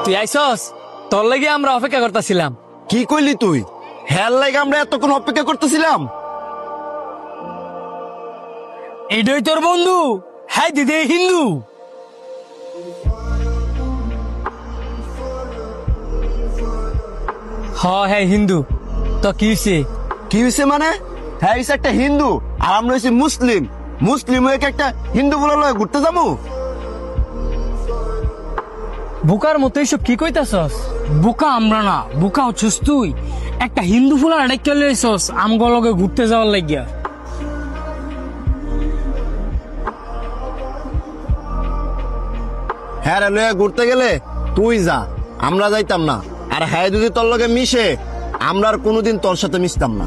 তুই আইসস, তোর লাগি আমরা অপেক্ষা করতেছিলাম। কি কইলি তুই? হ্যার লাগে আমরা এতক্ষণ অপেক্ষা করতেছিলাম। এটাই তোর বন্ধু? হ্যাঁ দিদি হিন্দু। হ্যাঁ হিন্দু। তো কি হইছে? কি হয়েছে মানে? হ্যাঁ হইছে একটা হিন্দু আর আমরা হইছি মুসলিম। মুসলিম হয়ে কি একটা হিন্দু বলে লয় ঘুরতে যাবো? বুকার মতো এইসব কি কইতাছস? বুকা আমরা না, বুকা হচ্ছস তুই। একটা হিন্দু ফুলার আরেকটা লইছস আমগো লগে ঘুরতে যাওয়ার লাগিয়া। হ্যাঁ রে, লয়ে ঘুরতে গেলে তুই যা, আমরা যাইতাম না। আর হ্যাঁ যদি তোর লগে মিশে, আমরা আর কোনোদিন তোর সাথে মিশতাম না।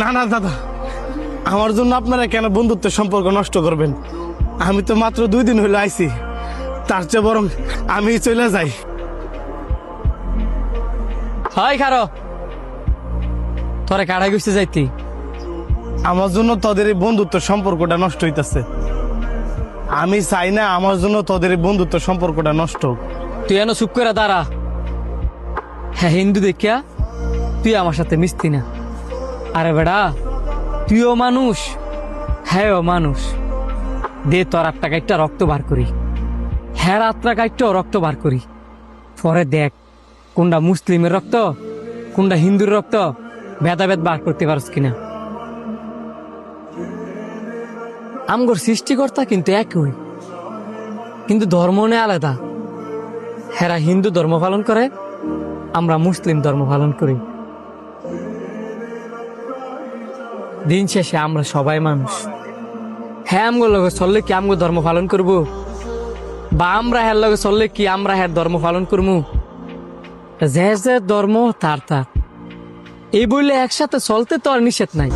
না না দাদা, আমার জন্য আপনারা কেন বন্ধুত্বের সম্পর্ক নষ্ট করবেন? আমি তো মাত্র 2 দিন হইলো আইছি, তার চেয়ে বরং আমি চলে যাই। হয় খারো, তোরে কাড়াই গেছে যাইতি। আমার জন্য তোদের এই বন্ধুত্বের সম্পর্কটা নষ্ট হইতাছে। আমি চাই না আমার জন্য তোদের এই বন্ধুত্বের সম্পর্কটা নষ্ট হোক। তুই এনে চুপ করে দাঁড়া। হ্যাঁ হিন্দু দেখিয়া তুই আমার সাথে মিশতি না। আরে বেড়া, তুইও মানুষ, হ্যাঁ মানুষ। দে তোর আটটা কাইটটা রক্ত বার করি, হ্যাঁ আটটা কাইটটাও রক্ত বার করি। পরে দেখ কোনটা মুসলিমের রক্ত কোনটা হিন্দুর রক্ত ভেদাভেদ বার করতে পারস কিনা। আমগর সৃষ্টিকর্তা কিন্তু একই, কিন্তু ধর্ম নেই আলাদা। হেরা হিন্দু ধর্ম পালন করে, আমরা মুসলিম ধর্ম পালন করি। দিন শেষে আমরা সবাই মানুষ। হ্যাঁ আমগো লগে চললে কি আমগো ধর্ম পালন করব, বা আমরা হ্যার লগে চললে কি আমরা হ্যার ধর্ম পালন করবো? যে যে ধর্ম তার তার, এই বললে একসাথে চলতে তো আর নিষেধ নাই।